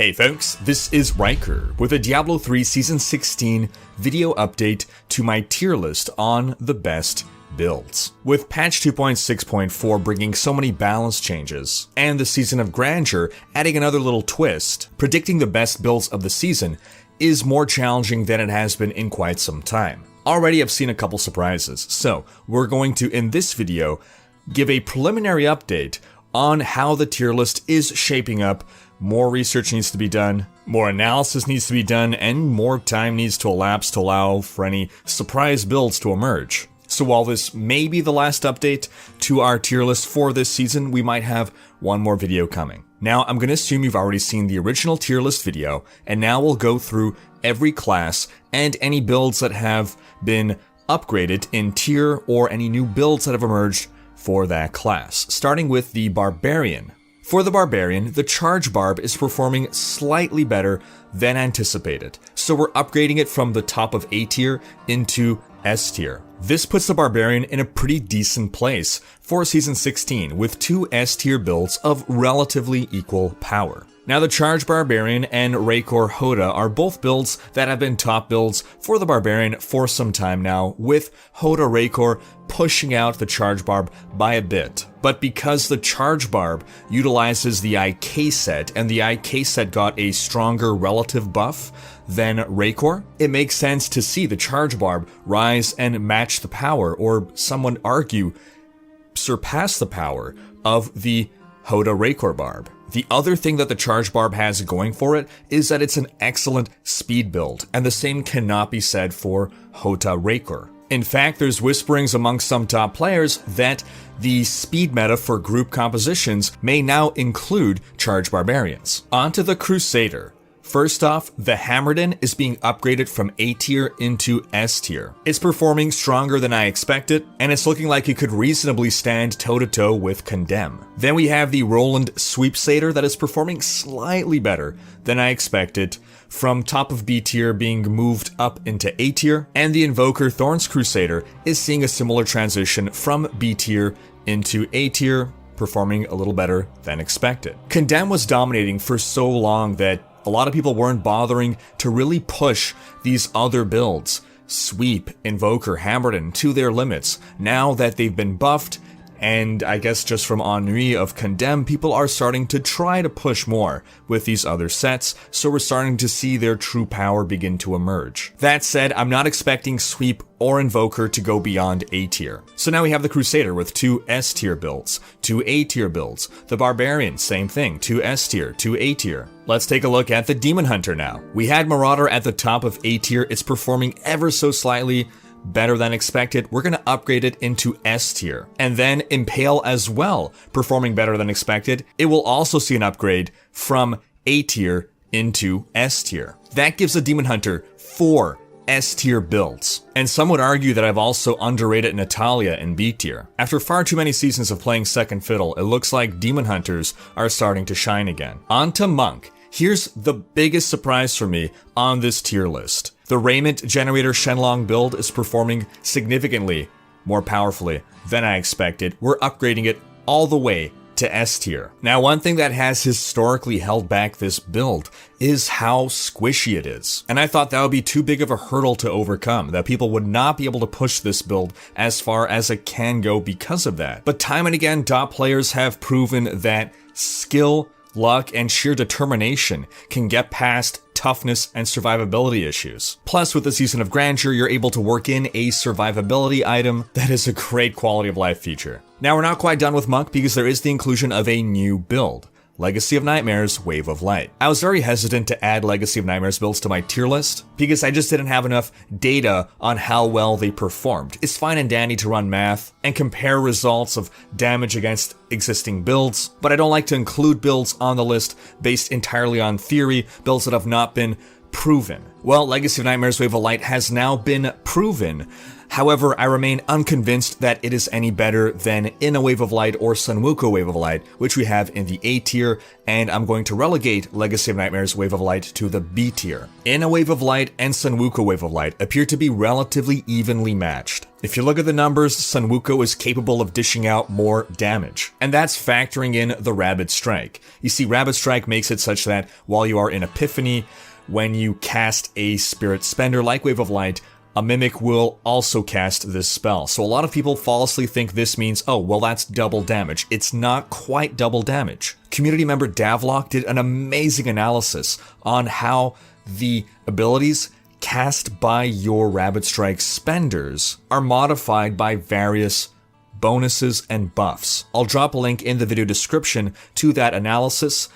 Hey folks, this is Rhykker with a Diablo 3 Season 16 video update to my tier list on the best builds. With patch 2.6.4 bringing so many balance changes, and the Season of Grandeur adding another little twist, predicting the best builds of the season is more challenging than it has been in quite some time. Already I've seen a couple surprises, so we're going to, in this video, give a preliminary update on how the tier list is shaping up. More research needs to be done, more analysis needs to be done, and more time needs to elapse to allow for any surprise builds to emerge. So while this may be the last update to our tier list for this season, we might have one more video coming. Now, I'm going to assume you've already seen the original tier list video, and now we'll go through every class and any builds that have been upgraded in tier or any new builds that have emerged for that class, starting with the Barbarian. For the Barbarian, the Charge Barb is performing slightly better than anticipated, so we're upgrading it from the top of A tier into S tier. This puts the Barbarian in a pretty decent place for Season 16, with two S tier builds of relatively equal power. Now, the Charge Barbarian and Rhykker Hoda are both builds that have been top builds for the Barbarian for some time now, with Hoda Rhykker pushing out the Charge Barb by a bit. But because the Charge Barb utilizes the IK set, and the IK set got a stronger relative buff than Rhykker, it makes sense to see the Charge Barb rise and match the power, or some would argue, surpass the power of the Hoda Rhykker Barb. The other thing that the Charge Barb has going for it is that it's an excellent speed build, and the same cannot be said for Hoda Rhykker. In fact, there's whisperings amongst some top players that the speed meta for group compositions may now include Charge Barbarians. Onto the Crusader. First off, the Hammerden is being upgraded from A tier into S tier. It's performing stronger than I expected, and it's looking like it could reasonably stand toe-to-toe with Condemn. Then we have the Roland Sweepsater that is performing slightly better than I expected, from top of B tier being moved up into A tier, and the Invoker Thorns Crusader is seeing a similar transition from B tier into A tier, performing a little better than expected. Condemn was dominating for so long that a lot of people weren't bothering to really push these other builds, Sweep, Invoker, Hammerden, to their limits. Now that they've been buffed, and I guess just from ennui of Condemn, people are starting to try to push more with these other sets, so we're starting to see their true power begin to emerge. That said, I'm not expecting Sweep or Invoker to go beyond A tier. So now we have the Crusader with two S tier builds, two A tier builds. The Barbarian, same thing, two S tier, two A tier. Let's take a look at the Demon Hunter now. We had Marauder at the top of A tier. It's performing ever so slightly better than expected. We're going to upgrade it into S tier. And then Impale as well, performing better than expected. It will also see an upgrade from A tier into S tier. That gives the Demon Hunter 4 S tier builds. And some would argue that I've also underrated Natalia in B tier. After far too many seasons of playing second fiddle, it looks like Demon Hunters are starting to shine again. On to Monk. Here's the biggest surprise for me on this tier list. The Raiment Generator Shenlong build is performing significantly more powerfully than I expected. We're upgrading it all the way to S tier. Now, one thing that has historically held back this build is how squishy it is. And I thought that would be too big of a hurdle to overcome, that people would not be able to push this build as far as it can go because of that. But time and again, top players have proven that skill, luck, and sheer determination can get past toughness and survivability issues. Plus, with the Season of Grandeur, you're able to work in a survivability item that is a great quality of life feature. Now, we're not quite done with Monk because there is the inclusion of a new build. Legacy of Nightmares, Wave of Light. I was very hesitant to add Legacy of Nightmares builds to my tier list because I just didn't have enough data on how well they performed. It's fine and dandy to run math and compare results of damage against existing builds, but I don't like to include builds on the list based entirely on theory, builds that have not been proven. Well, Legacy of Nightmares Wave of Light has now been proven. However, I remain unconvinced that it is any better than Inna Wave of Light or SmokinWookie Wave of Light, which we have in the A tier, and I'm going to relegate Legacy of Nightmares Wave of Light to the B tier. Inna Wave of Light and SmokinWookie Wave of Light appear to be relatively evenly matched. If you look at the numbers, SmokinWookie is capable of dishing out more damage, and that's factoring in the Rabid Strike. You see, Rabid Strike makes it such that while you are in Epiphany, when you cast a Spirit Spender like Wave of Light, a Mimic will also cast this spell. So a lot of people falsely think this means, oh, well, that's double damage. It's not quite double damage. Community member Davlock did an amazing analysis on how the abilities cast by your Rabid Strike spenders are modified by various bonuses and buffs. I'll drop a link in the video description to that analysis.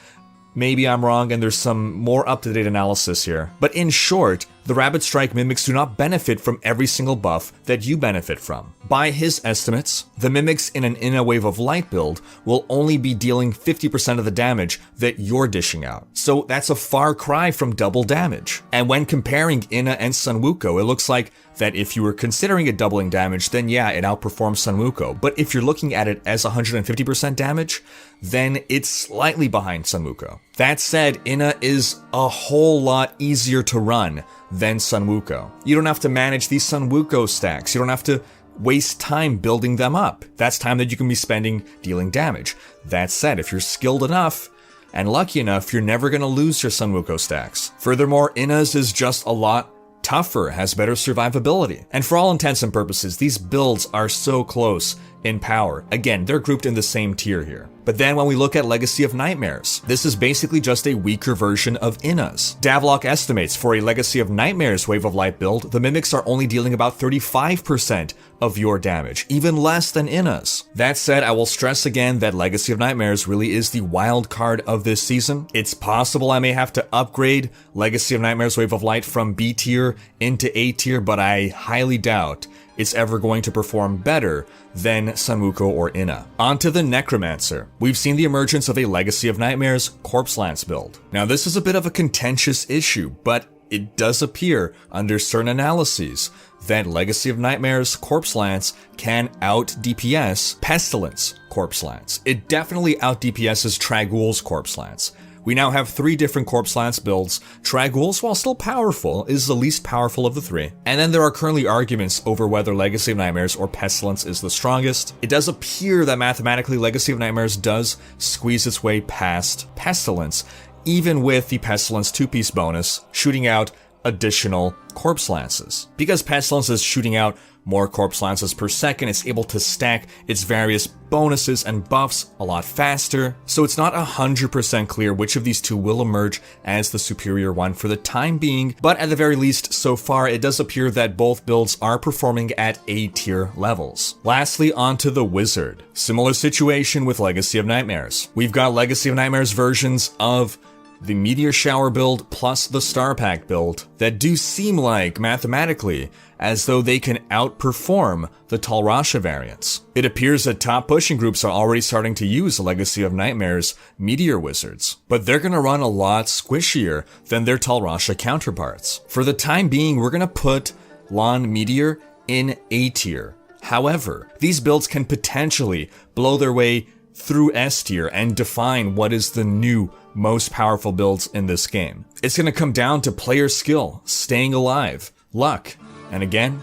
Maybe I'm wrong and there's some more up-to-date analysis here. But in short, the Rabid Strike mimics do not benefit from every single buff that you benefit from. By his estimates, the mimics in an Inna Wave of Light build will only be dealing 50% of the damage that you're dishing out. So that's a far cry from double damage. And when comparing Inna and SmokinWookie, it looks like that if you were considering it doubling damage, then yeah, it outperforms SmokinWookie. But if you're looking at it as 150% damage, then it's slightly behind SmokinWookie. That said, Inna is a whole lot easier to run than SmokinWookie. You don't have to manage these SmokinWookie stacks. You don't have to waste time building them up. That's time that you can be spending dealing damage. That said, if you're skilled enough and lucky enough, you're never going to lose your SmokinWookie stacks. Furthermore, Inna's is just a lot tougher, has better survivability. And for all intents and purposes, these builds are so close in power. Again, they're grouped in the same tier here. But then when we look at Legacy of Nightmares, this is basically just a weaker version of Inna's. Davlock estimates for a Legacy of Nightmares Wave of Light build, the mimics are only dealing about 35% of your damage, even less than Inna's. That said, I will stress again that Legacy of Nightmares really is the wild card of this season. It's possible I may have to upgrade Legacy of Nightmares Wave of Light from B tier into A tier, but I highly doubt it's ever going to perform better than SmokinWookie or Inna. Onto the Necromancer. We've seen the emergence of a Legacy of Nightmares Corpse Lance build. Now this is a bit of a contentious issue, but it does appear under certain analyses that Legacy of Nightmares Corpse Lance can out DPS Pestilence Corpse Lance. It definitely out DPS's Trag'Oul's Corpse Lance. We now have 3 different Corpse Lance builds. Trag'Oul's, while still powerful, is the least powerful of the 3. And then there are currently arguments over whether Legacy of Nightmares or Pestilence is the strongest. It does appear that mathematically Legacy of Nightmares does squeeze its way past Pestilence, even with the Pestilence 2-piece bonus shooting out additional Corpse Lances. Because Pestilence is shooting out more Corpse Lances per second, it's able to stack its various bonuses and buffs a lot faster, so it's not 100% clear which of these two will emerge as the superior one for the time being, but at the very least, so far, it does appear that both builds are performing at A tier levels. Lastly, onto the Wizard. Similar situation with Legacy of Nightmares. We've got Legacy of Nightmares versions of the Meteor Shower build plus the Star Pack build that do seem like, mathematically, as though they can outperform the Talrasha variants. It appears that top pushing groups are already starting to use Legacy of Nightmares Meteor Wizards, but they're gonna run a lot squishier than their Talrasha counterparts. For the time being, we're gonna put Lon Meteor in A tier. However, these builds can potentially blow their way through S tier and define what is the new most powerful builds in this game. It's gonna come down to player skill, staying alive, luck, and again,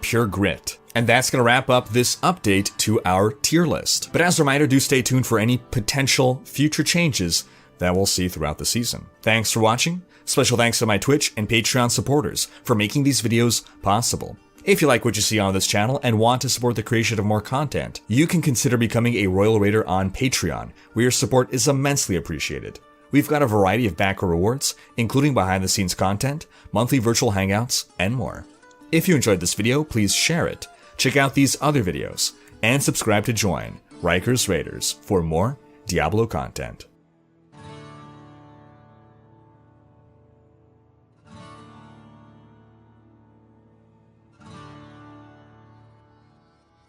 pure grit. And that's gonna wrap up this update to our tier list. But as a reminder, do stay tuned for any potential future changes that we'll see throughout the season. Thanks for watching. Special thanks to my Twitch and Patreon supporters for making these videos possible. If you like what you see on this channel and want to support the creation of more content, you can consider becoming a Royal Raider on Patreon, where your support is immensely appreciated. We've got a variety of backer rewards, including behind-the-scenes content, monthly virtual hangouts, and more. If you enjoyed this video, please share it, check out these other videos, and subscribe to join Rhykker's Raiders for more Diablo content.